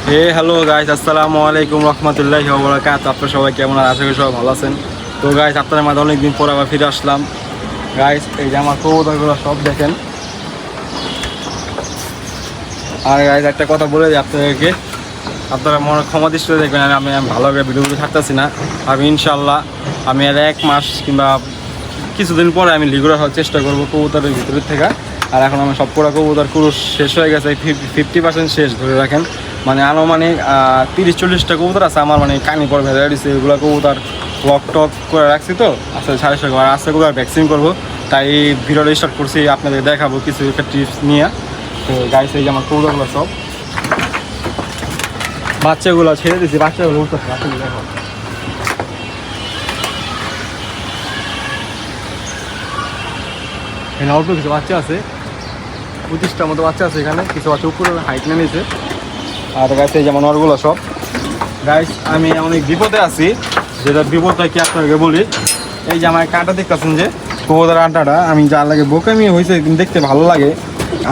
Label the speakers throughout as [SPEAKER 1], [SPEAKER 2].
[SPEAKER 1] Hello guys, আসসালামু আলাইকুম রহমতুল্লাহি ওয়া বারাকাতুহু। আপনারা সবাই কেমন আছেন? আশা করি সবাই ভালো আছেন। তো গাইস, আপনাদের মাঝে অনেকদিন পর আবার ফিরে আসলাম। গাইস, এই যে আমার কবুতরগুলো সব দেখেন। আর গাইস, একটা কথা বলে দিই আপনাদেরকে, আপনারা মনে ক্ষমা দৃষ্টিতে দেখবেন, আমি ভালো করে ভিডিওগুলো থাকতেছি না। আমি ইনশাল্লাহ আমি আর 1 মাস কিংবা কিছুদিন পরে আমি লিগুড়া হওয়ার চেষ্টা করবো কবুতরের ভিতরের থেকে। আর এখন আমার সব কটা কবুতর কুরুশ শেষ হয়ে গেছে, 50% শেষ ধরে রাখেন। মানে আনুমানিক 30-40টা কবুতর আছে আমার, মানে কানি পর ভেজা দিচ্ছে। এগুলো কবুতর লক টক করে রাখছি, তো আস্তে সাড়ে আর আস্তে কবুতর ভ্যাকসিন করবো। তাই ভিডিওটা স্টার্ট করছি, আপনাদের দেখাবো কিছু একটা টিপস নিয়ে। তো গাইস, এই যে আমার কবুতরগুলো সব বাচ্চাগুলো ছেড়ে দিচ্ছি, বাচ্চাগুলো উঠতেছে, বাচ্চাগুলো দেখো। এখানে অল্প কিছু বাচ্চা আছে, 25টার মতো বাচ্চা আছে এখানে। কিছু বাচ্চা উপরে হাইট নিয়ে নিয়েছে। আর গাইছে যেমন নরগুলো সব। গাইস, আমি অনেক বিপদে আছি, যেটা বিপদটা কি আপনাকে বলি। এই যে আমার কাঁটা দেখতেছেন, যে কবুতর আটাটা আমি যা লাগে বোকামি হয়েছে, দেখতে ভালো লাগে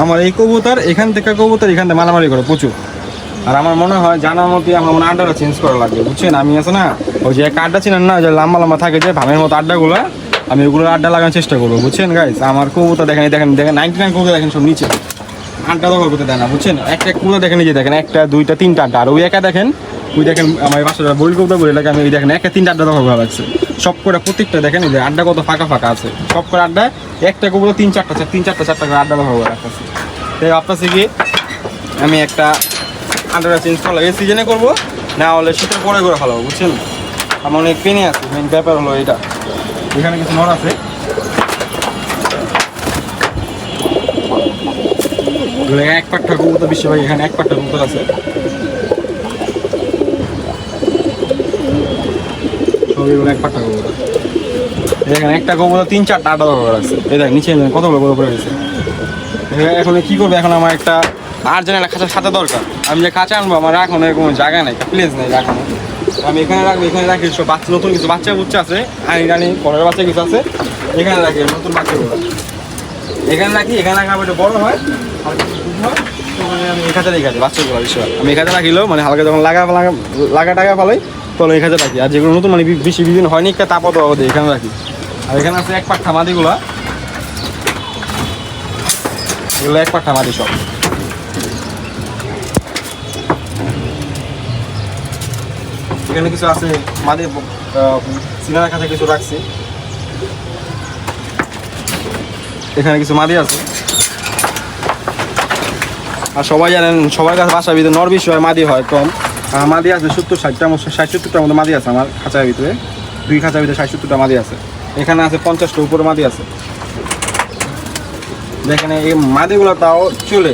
[SPEAKER 1] আমার। এই কবুতর এখান থেকে মারামারি করে প্রচুর। আর আমার মনে হয় জানার মতো আমার মনে আড্ডাটা চেঞ্জ করা লাগবে, বুঝছেন? আমি আছে না, ওই যে আড্ডা চিনেন না, যে লম্বা লম্বা থাকে যে ভামের মতো আড্ডাগুলো, আমি ওগুলো আড্ডা লাগানোর চেষ্টা করবো, বুঝছেন গাইস? আমার কবুতর দেখেন 99 কবুতর দেখেন সব নিচে আড্ডা দখল করতে দেয় না, বুঝছেন? একটা কবুতর দেখেন, এই যে দেখেন 1, 2, 3 আড্ডা। আর ওই একা দেখেন, ওই দেখেন আমার বাসাটা বই কবুতর বলে লাগে, আমি ওই দেখেন 1, 3 আড্ডা দখল করা লাগছে। সব করে প্রত্যেকটা দেখেন এই যে আড্ডা কত ফাঁকা ফাঁকা আছে। সব করে আড্ডায় একটা কবুতর 3-4টা করে আড্ডা দখল করে রাখতেছে। তাই আপনার কি আমি একটা আড্ডাটা চেঞ্জ করলাম, এই সিজনে করবো, না হলে শীতের পরে করে ফেলাবো, বুঝছেন? আমার অনেক পেনে আছে। মেন ব্যাপার হলো এটা। এখানে কিছু নর আছে, এক পাট্টা কবুতর বেশিরভাগ এখানে 1 পাট্টা কবুতর আছে। সবগুলো 1 পাট্টা কবুতর। এখানে একটা কবুতর 3-4টা আড্ডা দখল আছে। এই দেখ নিচে কতগুলো কবুতর পড়ে গেছে। এখন কি করবো? এখন আমার একটা আর্জেন্ট খাঁচা দরকার। আমি যে খাঁচা আনবো, আমার এখন কোনো জায়গা নেই, প্লেস নেই রাখানো। আমি এখানে রাখবো, এখানে রাখি সব বাচ্চা, নতুন কিছু বাচ্চা বুচ্চা আছে, রানি ঘরের বাচ্চা কিছু আছে, এখানে রাখি নতুন বাচ্চাগুলো। এখানে রাখি, এখানে রাখা একটু বড় হয় আর দুধ হয়, তো আমি এখানে রেখে বাচ্চাগুলো বেশিরভাগ আমি এখানে রাখিলেও, মানে হালকা যখন লাগা টাকা পালাই তখন এখানে রাখি। আর যেগুলো নতুন মানে বেশি দিন হয়নি তাপত এখানে রাখি। আর এখানে আছে 1 পাট্টা মাদিগুলা, এগুলো 1 পাট্টা মাদি সব। এখানে কিছু আছে মাদি, সিনার কাছে কিছু রাখছি। এখানে কিছু মাদি আছে। আর সবাই জানেন, সবার কাছে বাসার ভিতরে নর বেশি হয়, মাদি হয় কম। আর মাদি আছে 60-70টার মতো মাদি আছে আমার খাঁচার ভিতরে। 2 খাঁচার ভিতরে 60-70টা মাদি আছে। এখানে আছে 50টার উপরে মাদি আছে। দেখেন এই মাদিগুলো তাও চলে,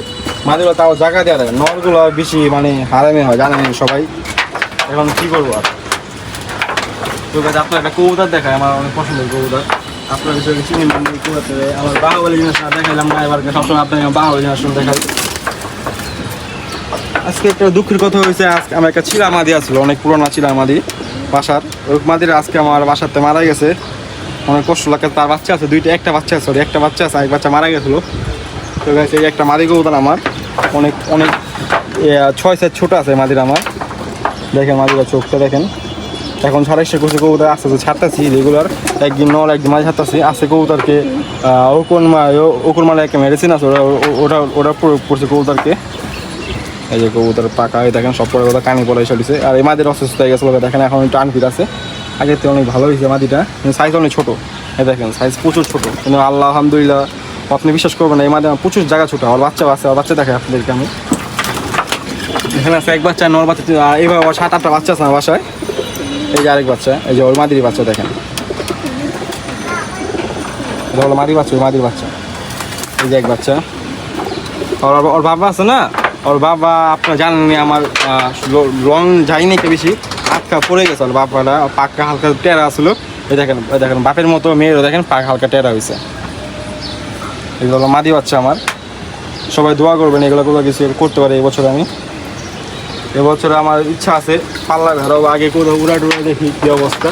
[SPEAKER 1] মাদিগুলো তাও জায়গা দেওয়া যায়। নরগুলো বেশি মানে হারামে হয়, জানেন সবাই। এখন কি করবো আর? তো আপনার একটা কবুতর দেখায়, আমার অনেক পছন্দের কবুতর। আপনার বিষয়ে চিনেন কবুতর, আমার বাহুবলী জিনিস দেখাইলাম না, এবার সবসময় আপনাকে বাহুবলী জিনিস দেখাই। আজকে একটা দুঃখের কথা হয়েছে, আজকে আমার একটা চিলা মাদি আছিল, অনেক পুরোনো চিলা মাদি বাসার। ওই মাদির আজকে আমার বাসাতে মারা গেছে, অনেক কষ্ট লাগে। তার বাচ্চা আছে একটা বাচ্চা আছে, একটা বাচ্চা আছে, এক বাচ্চা মারা গেছিলো। তো গেছে এই একটা মাদি কবুতর আমার, অনেক 6 ছোট আছে মাদির আমার। দেখেন মাদিরা চোখটা দেখেন। এখন ছাড়াইশে করছে কবুতর, আস্তে আস্তে ছাড়তেছি রেগুলার, একদিন নর একদিন মাঝে ছাড়তেছি। আজকে কবুতরকে ওকুরমালা একটা মেডিসিন আছে, ওটা প্রয়োগ করছে কবুতরকে। এই যে কবুতর পাকা, এই দেখেন সব পরে কথা কানি পড়ে চলেছে। আর এই মাদির অসুস্থ হয়ে গেছিলো, দেখেন এখন একটু আনফিট আছে, আগের থেকে অনেক ভালো হয়েছে মাদিটা, কিন্তু সাইজ অনেক ছোটো। এই দেখেন সাইজ প্রচুর ছোটো, কিন্তু আল্লাহ আলহামদুলিল্লাহ, আপনি বিশ্বাস করবেন না, এই মাদি আমার প্রচুর জায়গা ছোটো। আর বাচ্চা আছে, আর বাচ্চা দেখে আপনাদেরকে আমি। এখানে আছে 1 বাচ্চা, নর বাচ্চা, এইভাবে 7-8টা বাচ্চা আছে আমার বাসায়। এই যে আরেক বাচ্চা, এই যে ওর মাদির বাচ্চা দেখেন, এটা হলো মাদির বাচ্চা, ওই মাদির বাচ্চা। এই যে 1 বাচ্চা। ওর বাবা আছে না, ওর বাবা আপনারা জানেন আমার রং যায়নি কে বেশি, আটকা পড়ে গেছে। ওর বাবাটা পাক্কা হালকা টেরা আসলো। এই দেখেন বাপের মতো মেয়েরও দেখেন পাক হালকা টেরা হয়েছে। এগুলো হলো মাদি বাচ্চা আমার। সবাই দোয়া করবেন এগুলো কিছু করতে পারে এবছরে আমার ইচ্ছা আছে পাল্লা ভেড়াও আগে কোথাও উড়া টুড়া দেখি কী অবস্থা।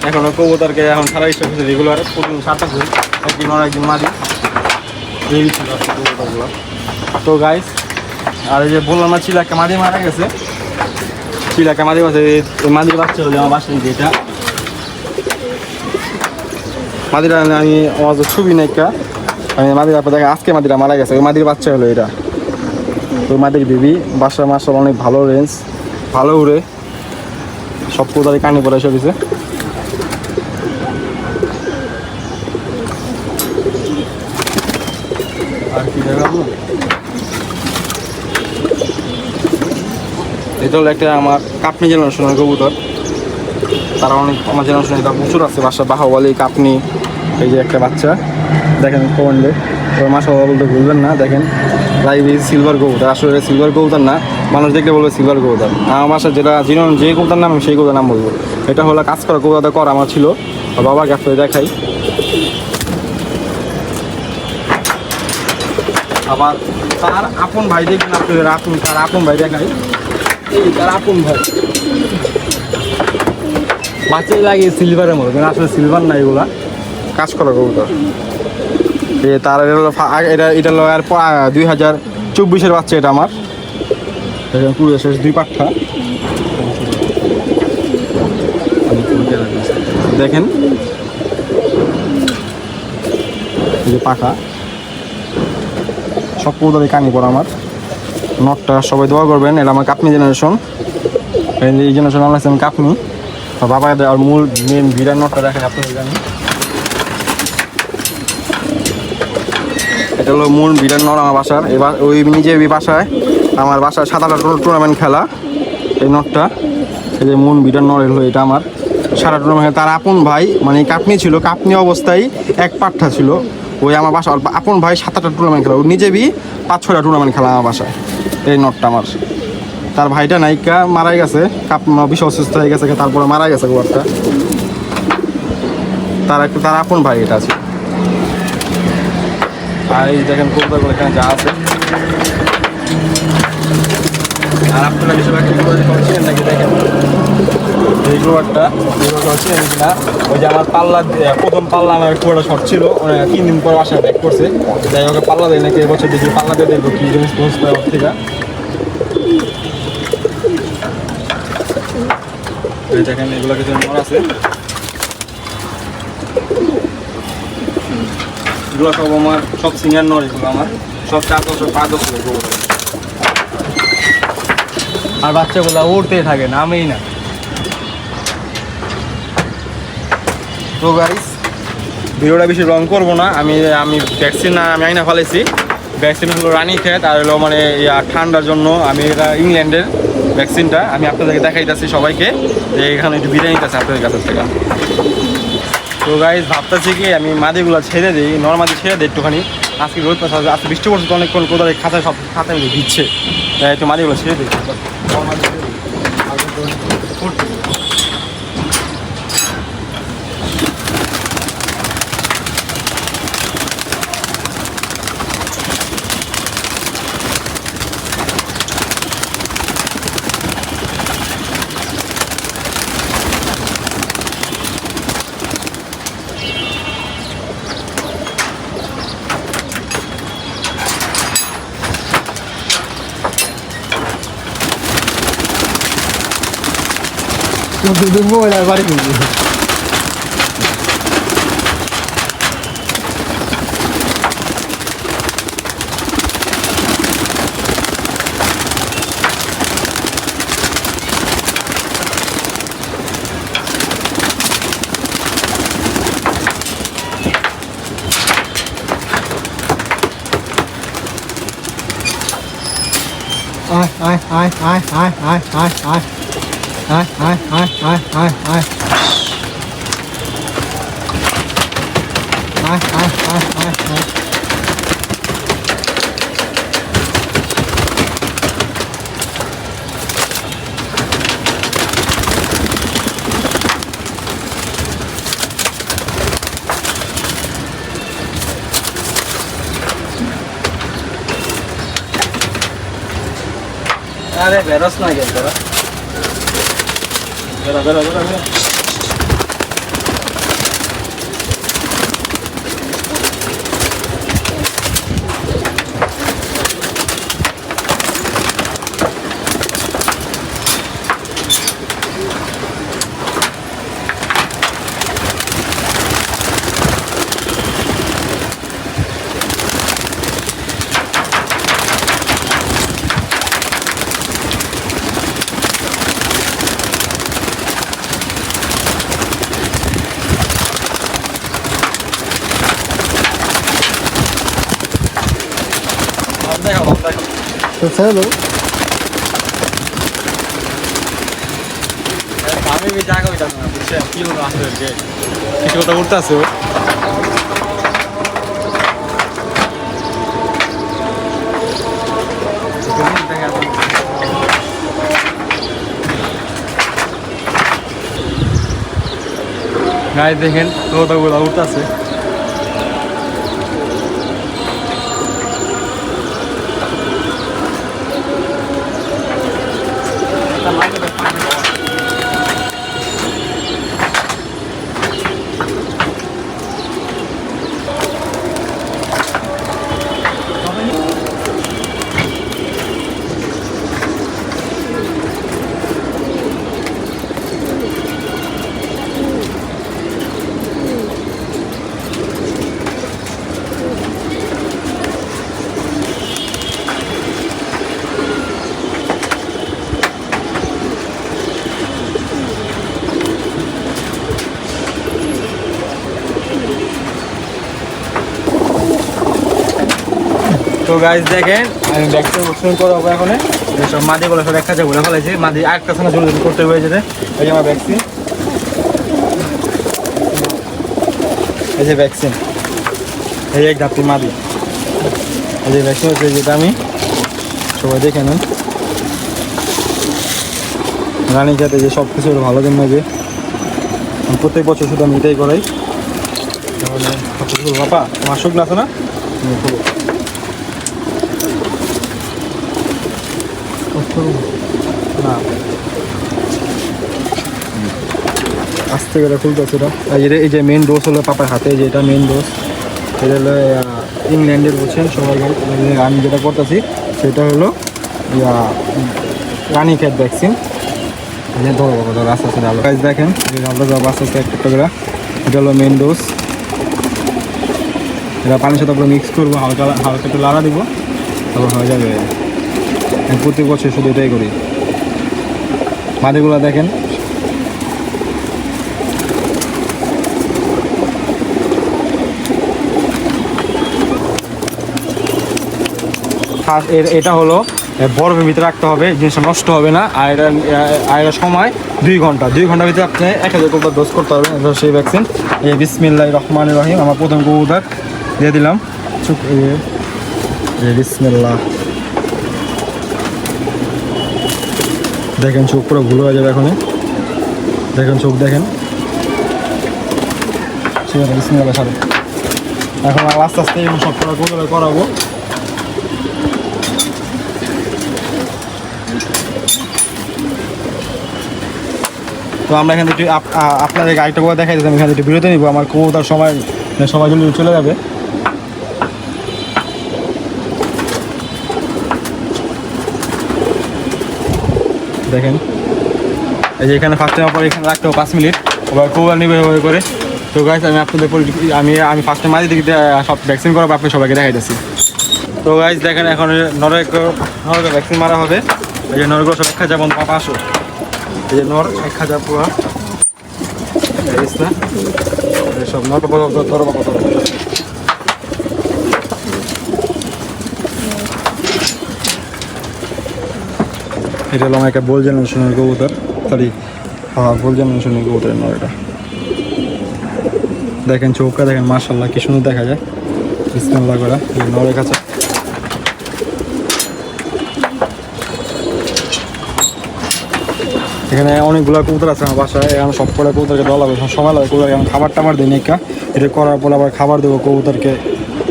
[SPEAKER 1] এখনও কবুতরকে এখন সারা ইচ্ছা করছে রেগুলার প্রতিদিন 7টা ঘুরি, একদিন মাদি এই কবুতরগুলো। তো গাইস, আর এই যে বললাম না চিলাকে মাদি মারা গেছে, চিলাকে মাদি মাঝে এই মাদির বাচ্চা হলে আমার বাসায় এটা মাদিরা আমি আমার ছবি নাইকা আমি মাদির আপনার দেখেন আজকে মাদিরা মারা গেছে, ওই মাদির বাচ্চা হলো এটা, ওই মাদির বেবি। বাসা মাসাল অনেক ভালো রেঞ্জ, ভালো উড়ে, সব কোথায় কানে পড়ে এসে গেছে। আর কি দেখাবো, এটা হলো একটা আমার কাপনি জেনারেশনের কবুতর, তারা অনেক আমার জেনারেশনে এটা প্রচুর আছে বাসা, বাহুবলি কাপনি। এই যে একটা বাচ্চা দেখেন কমলে, ওই মাসা বলতে ভুলবেন না। দেখেন লাইভ সিলভার কবুতর, আসলে সিলভার কবুতর না, মানুষ দেখলে বলবে সিলভার কবুতর। আমার বাসা যেটা যে কবুতর নাম আমি সেই কবুতর নাম বলবো। এটা হলো কাজ করা কবুতর করা আমার ছিল, বাবাকে আপনাকে দেখাই। আবার তার আপন ভাই দেখবেন আপনাদের, তার আপন ভাই দেখাই, এই তার আপন ভাই বাচ্চাই লাগে সিলভারের মতো, কিন্তু আসলে সিলভার না, এগুলা কাজ করা কবুতর। তার এটা হলো আর 2024-এর বাচ্চা এটা আমার, পুরো শেষ 2 পাঠা দেখেন, এই যে পাখা সব কবুতরই কানি পড়া আমার। নটটা সবাই দোয়া করবেন, এটা আমার কাপনি জেনারেশন, এই জেনারেশন আমার আমি কাপনি। বাবা আর মূল মেন ভিড়ার নটটা দেখেন আপনি জানেন, এটা হলো মূল ভিড়ার নট আমার বাসার। এবার ওই নিজে বাসায় আমার বাসায় 7-8টা টুর্নামেন্ট খেলা এই নটটা, এই যে মূল ভিড়ার নট হলো এটা আমার 7টা টুর্নামেন্ট। তার আপন ভাই মানে কাপনি ছিল, কাপনি অবস্থায় এক পাঠা ছিল, ওই আমার বাসা আপন ভাই 7-8টা টুর্নামেন্ট খেলা, ওই নিজে 5-6টা টুর্নামেন্ট খেলা আমার বাসায় এই নটটা আমার। তার ভাইটা নায়িকা মারা গেছে, বেশি অসুস্থ হয়ে গেছে, তারপরে মারা গেছে গোয়ারটা। তার আপন ভাই এটা আছে। আর এই দেখেন কবুতরগুলো এখানে যা আছে, আর আপনারা বেশিরভাগ চিনেন নাকি দেখেন এই গোয়ারটা, চিনেন কিনা। ওই যে আমার পাল্লা, প্রথম পাল্লা আমার পুরোটা শর্ট ছিল, 3 দিন পর বাসায় ব্যাক করছে, যাই হোক পাল্লা দেয় নাকি এবছর দেখি পাল্লা দিয়ে দেখবো কি জিনিস পৌঁছ পায় ওর থেকে। দেখেন এগুলো কিছু নর আছে, এগুলো সব আমার সব সিনিয়র নর, এগুলো আমার সব 4 বছর 5 বছর। আর বাচ্চাগুলো উড়তে থাকে, নামেই না। তো গাইস ভিডিওটা বেশি রং করবো না, আমি ভ্যাকসিন আমি আইনা ফেলেছি। ভ্যাকসিন হলো রানী খেত, আর হলো মানে ঠান্ডার জন্য আমি এটা ইংল্যান্ডের ভ্যাকসিনটা আমি আপনাদেরকে দেখাইতেছি সবাইকে, যে এখানে একটু বিদায় নিতেছে আপনাদের কাছের থেকে। তো গাইস ভাবতেছি কি আমি মাদিগুলো ছেড়ে দিই, নর্মালি ছেড়ে দিই একটুখানি। আজকে রোদ পাশে আজকে বৃষ্টি পড়ছে তো অনেকক্ষণ, কোথায় খাতায় সব খাতায় দিচ্ছে, একটু মাদিগুলো ছেড়ে দিই। মোবাইল বাড়ি কিনছি, আরে বেরোস না গেল বেরো বেরো বেরো বেরো। তো ছেড়ে আমি জায়গা হইতাম না বুঝছেন কি হলো আসলে কিছু কথা উঠতে আছে গায়ে দেখেন কথাগুলো উঠতে আছে তো গাইস দেখেন আমি ভ্যাকসিন ওষুধ করবো এখন সব মাদিগুলো সব একটা বলে ফেলাইছি মাদি আরেকটা সময় জলদি করতে হয়ে যেতে এই যে আমার ভ্যাকসিন এই যে ভ্যাকসিন এই এক ধাপটি মাদি এই যে ভ্যাকসিন হচ্ছে যেটা আমি সবাই দেখে নেন রানী খেতে যে সব কিছু ভালো জন্য যে প্রত্যেক বছর শুধু আমি এটাই করাই বাপা মাসুক না আছে না না আস্তে করে খুলতেছে এটা এই যে মেন ডোজ হলো পাপার হাতে যে এটা মেন ডোজ এটা হলো ইংল্যান্ডের বুঝছেন সবাই আমি যেটা করতেছি সেটা হলো রানীক্ষেত ভ্যাকসিন ধরো ধরো আস্তে আস্তে আলো গাছ দেখেন আলো যাবো আস্তে আস্তে একটা করে এটা হলো মেন ডোজ এটা পানির সাথে পুরো মিক্স করবো হালকা হালকা একটু লাড়া দিব তারপর হয়ে যাবে প্রতি বছর শুধু এটাই করি মাদিগুলো দেখেন এটা হলো বরফের ভিতরে রাখতে হবে জিনিসটা নষ্ট হবে না আর এটা সময় 2 ঘন্টা ভিতরে আপনি 1000 কবুতর ডোজ করতে পারবেন এটা সেই ভ্যাকসিন এই বিসমিল্লাহির রহমানির রহিম আমার প্রথম কবুতর দিয়ে দিলাম চুপ বিসমিল্লাহ দেখেন চোখ পুরো ভুল হয়ে যাবে এখন দেখেন চোখ দেখেন ঠিক আছে বিসমিল্লাহ সাথে এখন আস্তে আস্তে সব করাবো তো আমরা এখানে একটু আপনাদের গাড়িটা করে দেখাই দিচ্ছি আমি এখানে একটু বিরতি নিবো আমার কবুতর সময় জন্য চলে যাবে দেখেন এই যে এখানে ফার্স্ট টাইম পরে এখানে রাখতে হবে 5 মিনিট আবার কবুতর নিবে করে তো গাইস আমি আপনাদের আমি ফার্স্টে মাঝে দিকে সব ভ্যাকসিন করাবো আপনি সবাইকে দেখাইতেছি তো গাইস দেখেন এখন নরের ভ্যাকসিন মারা হবে এই যে নরগুলো সব 1000 বন্ধ পাপা আসো এই যে নর 1000 পুরো না সব নর ধরো এটা হলো আমার একটা বোল জেনারেশনের কবুতর সরি বোল জেনারেশনের কবুতরের নর এটা দেখেন চৌকা দেখেন মাশাআল্লাহ কি সুন্দর দেখা যায় বিসমিল্লাহ করা নরের কাছে এখানে অনেকগুলো কবুতর আছে আমার বাসায় এখন সব করে কবুতরকে দেওয়া লাগবে সময় লাগে কবুতরকে এখন খাবার টাবার দিই নিকা এটা করার পর আবার খাবার দেবো কবুতরকে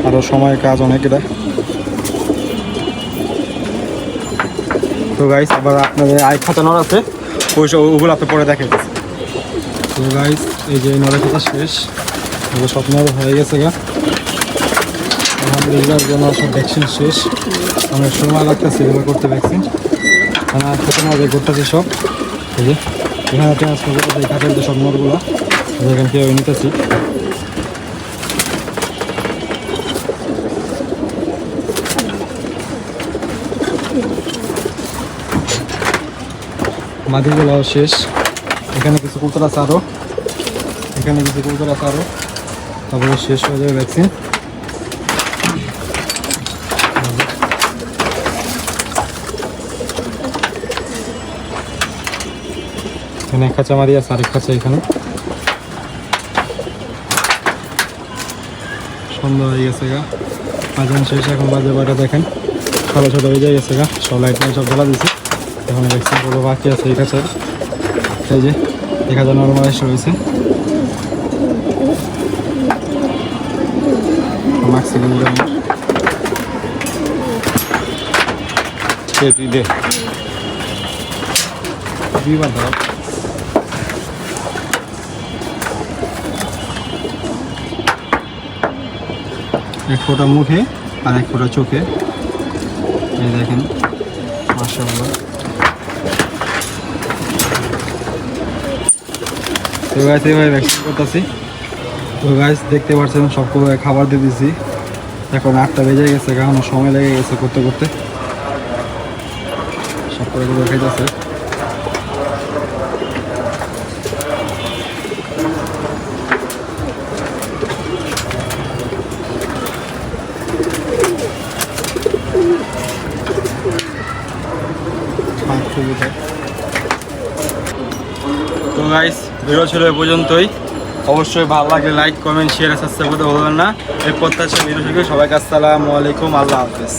[SPEAKER 1] আরও সময়ের কাজ অনেক এটা তো গাইস আবার আপনাদের আরেক খাঁচা নর আছে ওগুলো আপনি পরে দেখে গেছে তো গাইস এই যে নরের খাঁচা শেষ এগুলো সব নর হয়ে গেছে গা আলহামদুলিল্লাহ জন্য সব ভ্যাকসিন শেষ অনেক সময় লাগতেছে এগুলো করতে ভ্যাকসিন আমার খেতে নর করতেছে সব এই যে এখানে ট্রান্সফার করতে খাঁচার যে সব নরগুলো এখানে কেউ নিতেছি মাদিগুলো শেষ এখানে কিছু কবুতর আছে আরও তারপরে শেষ হয়ে যাবে ভ্যাকসিন এখানে এক খাঁচা মারি আছে, আরেক খাঁচা এখানে। সন্ধ্যা হয়ে গেছে গা, আজান শেষ, এখন বাজে বারোটা। দেখেন ছোটো ছোটো হয়ে যায় গেছে গা, সব লাইট লাইট সব জ্বালা দিয়েছে। এখন ভ্যাকসিন করবো, বাকি আছে এই খাঁচার। এই যে 1000 নর্মাল এসে রয়েছে। ম্যাক্সিমাম দে দুইবার দাও। এক ফোঁটা মুখে আর এক ফোঁটা চোখে। এই দেখেন মাশাআল্লাহ। তো গাইস এইভাবে ভ্যাকসিন করতেছি। তো গাইস দেখতে পাচ্ছেন সবগুলো খাবার দিয়ে দিয়েছি। এখন 8টা বেজে গেছে, এখনো সময় লেগে গেছে করতে করতে। সব করে খাইতেছে। তো গাইস ভিডিও ছিল এ পর্যন্তই। অবশ্যই ভালো লাগলে লাইক, কমেন্ট, শেয়ার, সাবস্ক্রাইব করতে ভুলবেন না। এই প্রত্যাশা ভিডিও থেকে সবাইকে আসসালামু আলাইকুম, আল্লাহ হাফেজ।